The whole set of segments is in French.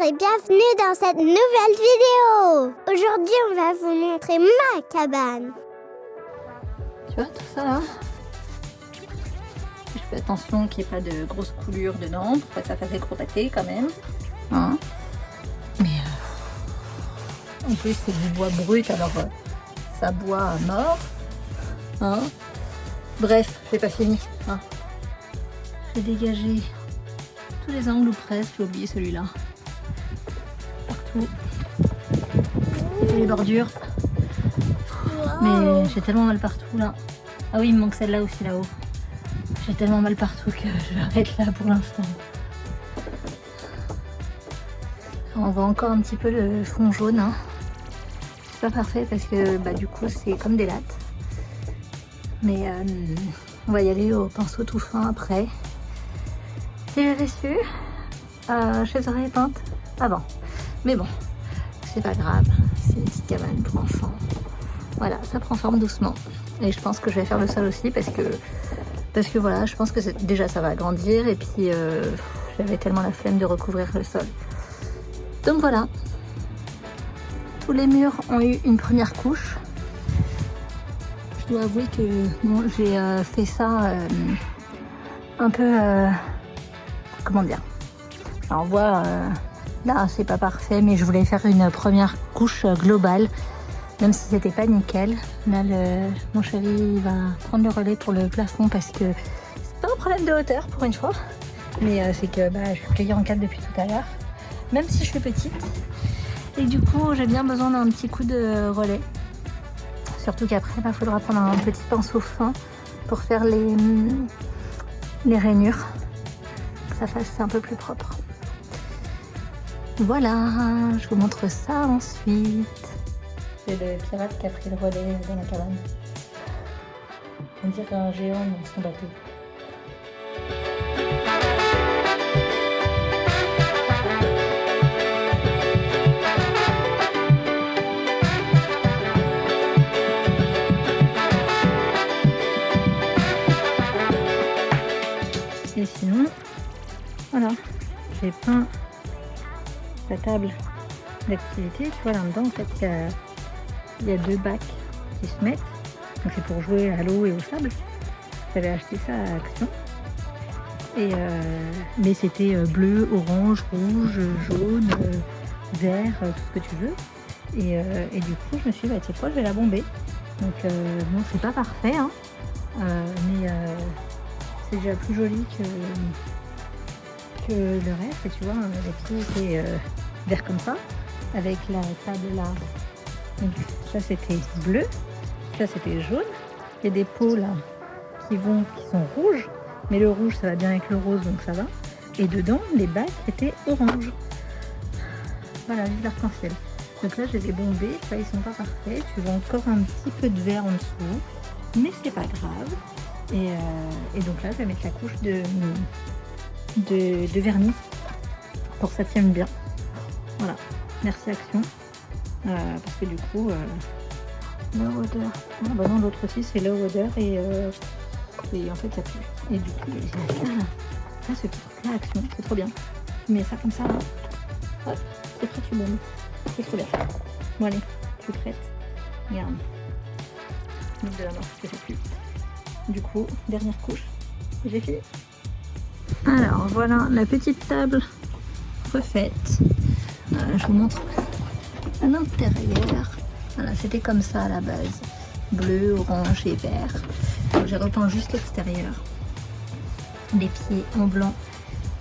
et bienvenue dans cette nouvelle vidéo. Aujourd'hui, on va vous montrer ma cabane. Tu vois tout ça là? Je fais attention qu'il n'y ait pas de grosses coulures dedans pour que ça fasse des gros pâtés quand même. Hein? Mais en plus c'est du bois brut, alors ça boit à mort. Hein? Bref, j'ai pas fini. Hein? J'ai dégagé tous les angles ou presque, j'ai oublié celui-là. Partout. J'ai fait les bordures. Mais j'ai tellement mal partout là. Ah oui, il me manque celle-là aussi là-haut. J'ai tellement mal partout que je vais arrêter là pour l'instant. On voit encore un petit peu le fond jaune. Hein. C'est pas parfait parce que du coup c'est comme des lattes. Mais on va y aller au pinceau tout fin après. Si j'avais su, je les aurais peintes avant. Mais bon, c'est pas grave. C'est une petite cabane pour enfants. Voilà, ça prend forme doucement. Et je pense que je vais faire le sol aussi parce que voilà, je pense que déjà ça va grandir et puis j'avais tellement la flemme de recouvrir le sol. Donc voilà, tous les murs ont eu une première couche. Je dois avouer que bon, j'ai fait ça un peu, comment dire, on voit là c'est pas parfait, mais je voulais faire une première couche globale. Même si c'était pas nickel, là mon chéri il va prendre le relais pour le plafond parce que c'est pas un problème de hauteur pour une fois, mais c'est que je suis pliée en 4 depuis tout à l'heure, même si je suis petite. Et du coup j'ai bien besoin d'un petit coup de relais. Surtout qu'après il faudra prendre un petit pinceau fin pour faire les rainures, que ça fasse un peu plus propre. Voilà, je vous montre ça ensuite. C'est le pirate qui a pris le relais dans la cabane. On dirait un géant dans son bateau. Et sinon, voilà, j'ai peint la table d'activité. Tu vois là-dedans, en fait, il y a 2 bacs qui se mettent, donc c'est pour jouer à l'eau et au sable. J'avais acheté ça à Action, et mais c'était bleu, orange, rouge, jaune, vert, tout ce que tu veux. Et du coup je me suis dit tu sais quoi, je vais la bomber. Donc bon, c'est pas parfait, hein, mais c'est déjà plus joli que le reste. Et tu vois, les pieds étaient verts comme ça, avec la table là. Donc ça c'était bleu, ça c'était jaune. Il y a des pots là qui sont rouges, mais le rouge ça va bien avec le rose donc ça va. Et dedans les bacs étaient orange. Voilà, vive l'arc-en-ciel. Donc là je les ai bombés, ça ils sont pas parfaits. Tu vois encore un petit peu de vert en dessous, mais c'est pas grave. Et donc là je vais mettre la couche de vernis pour que ça tienne bien. Voilà, merci Action. Parce que du coup, low odeur. Ah bah non, l'autre aussi c'est low odeur et en fait ça pue. Et du coup, ça, ce petit truc là, Action, c'est trop bien. Tu mets ça comme ça là, hop, c'est prêt, tu bombes. C'est trop bien. Bon allez, je suis prête. Regarde. De la main, parce que ça pue. Du coup, dernière couche, j'ai fini. Alors voilà la petite table refaite. Je vous montre à l'intérieur. Voilà, c'était comme ça à la base, bleu, orange et vert. Donc j'ai repeint juste l'extérieur, les pieds en blanc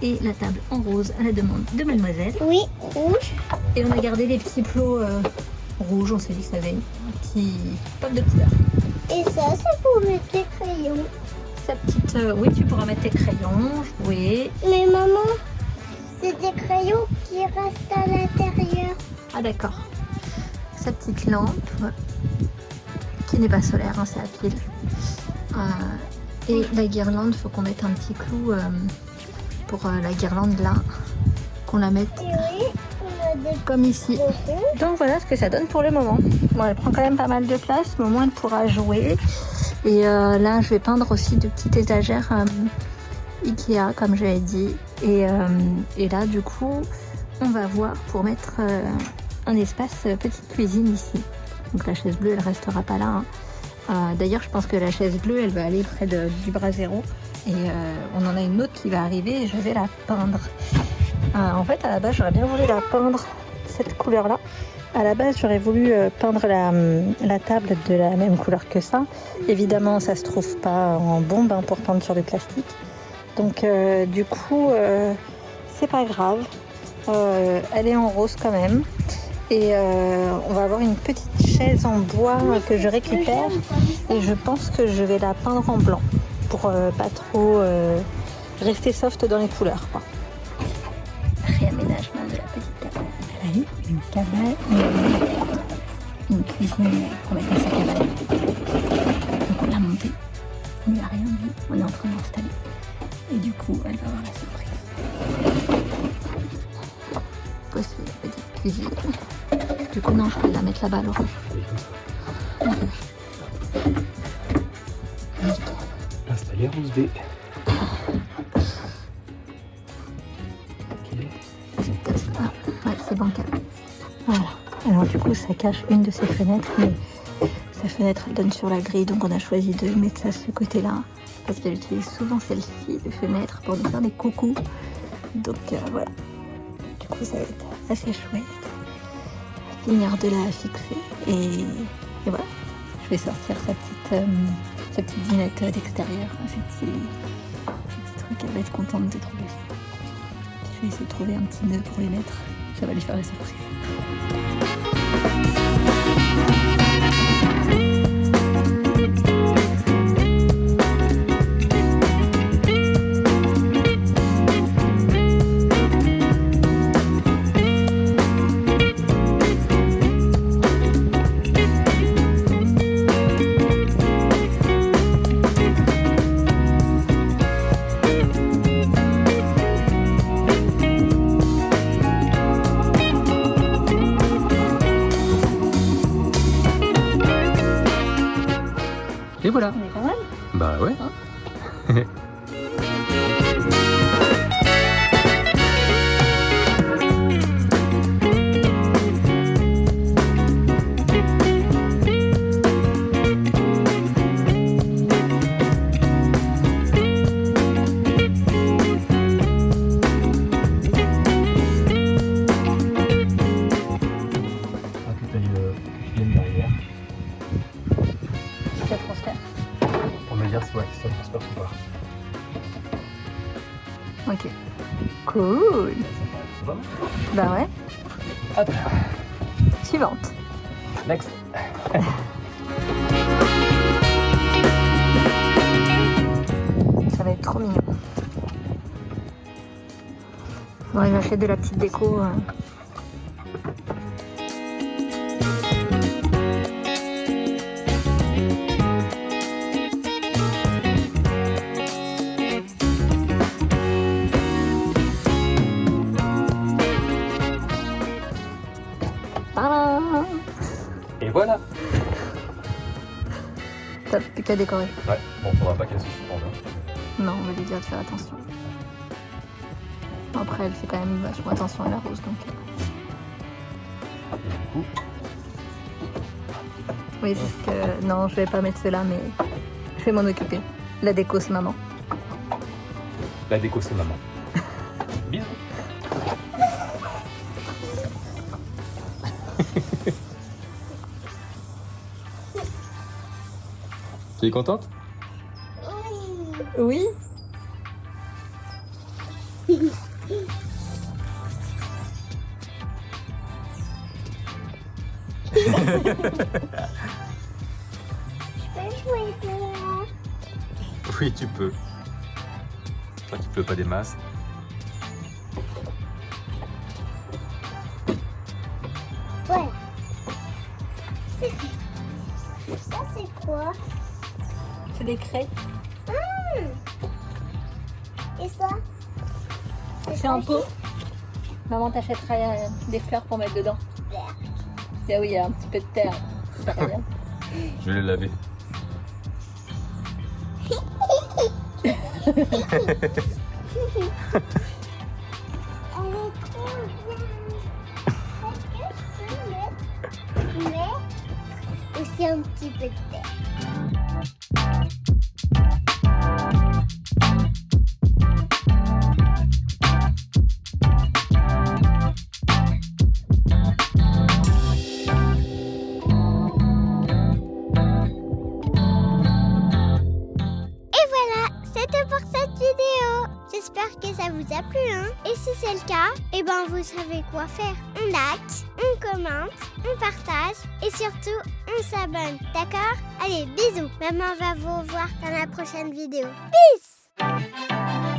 et la table en rose à la demande de mademoiselle. Oui, rouge. Et on a gardé les petits plots rouges. On s'est dit que ça avait un petit pop de couleur. Et ça, c'est pour mettre tes crayons. Sa petite, oui, tu pourras mettre tes crayons, jouer. Mais maman, c'est des crayons qui restent à l'intérieur. Ah d'accord. Sa petite lampe qui n'est pas solaire, hein, c'est à pile. Et la guirlande, faut qu'on mette un petit clou pour la guirlande là, qu'on la mette comme ici. Donc voilà ce que ça donne pour le moment. Bon, elle prend quand même pas mal de place, mais au moins elle pourra jouer. Et là je vais peindre aussi de petites étagères Ikea comme j'avais dit. Et là du coup on va voir pour mettre un espace petite cuisine ici. Donc la chaise bleue, elle restera pas là. Hein. D'ailleurs, je pense que la chaise bleue, elle va aller près du brasero. Et on en a une autre qui va arriver et je vais la peindre. En fait, à la base, j'aurais bien voulu la peindre cette couleur-là. À la base, j'aurais voulu peindre la table de la même couleur que ça. Évidemment, ça se trouve pas en bombe hein, pour peindre sur du plastique. Donc, du coup, c'est pas grave. Elle est en rose quand même. Et on va avoir une petite chaise en bois que je récupère. Et je pense que je vais la peindre en blanc pour pas trop rester soft dans les couleurs, quoi. Réaménagement de la petite cabane. Elle a eu une cabane, une cuisine pour mettre dans sa cabane. Donc on l'a montée, on lui a rien dit, on est en train de l'installer. Et du coup, elle va avoir la surprise. Voici la petite cuisine. Du coup, non, je peux la mettre là-bas, Laurent. Installer 11D. Ouais, c'est bancal. Voilà. Alors du coup, ça cache une de ces fenêtres, mais sa fenêtre elle donne sur la grille, donc on a choisi de mettre ça de ce côté-là, parce qu'elle utilise souvent celle-ci, de fenêtre, pour nous faire des coucous. Donc voilà. Du coup, ça va être assez chouette. Finir de la fixer. Et voilà. Je vais sortir sa petite dinette d'extérieur. Ces petits trucs, elle va être contente de trouver ça. Je vais essayer de trouver un petit nœud pour les mettre. Ça va lui faire la surprise. Et voilà. On est pas mal. Bah ouais. Hein. Ça transfère. Pour me dire si ouais, ça transfère ou pas. Ok. Cool. C'est pas mal. Bah ouais. Hop. Suivante. Next. Ça va être trop mignon. Faudrait que j'achète de la petite déco. Tadam! Et voilà. T'as plus qu'à décorer. Ouais, bon, faudra pas qu'elle se suspende. Non, on va lui dire de faire attention. Après, elle fait quand même vachement attention à la rose, donc... Et du coup, Oui, c'est ce que... Non, je vais pas mettre cela, mais je vais m'en occuper. La déco, c'est maman. la déco c'est maman. Bisous. Tu es contente? Oui. Oui, tu peux. Toi qui peux pas des masses. Ouais. Ça, c'est quoi? C'est des craies. Et ça? C'est un pot. Maman t'achètera des fleurs pour mettre dedans. Ah oui, il y a un petit peu de terre. Ça va bien. Je vais les laver. Elle est trop bien. et un petit peu de terre. Et voilà, c'était pour cette vidéo. J'espère que ça vous a plu, hein. Et si c'est le cas, eh ben vous savez quoi faire. On like, on commente, on partage et surtout on s'abonne. D'accord? Allez, bisous. Maman va vous revoir dans la prochaine vidéo. Peace!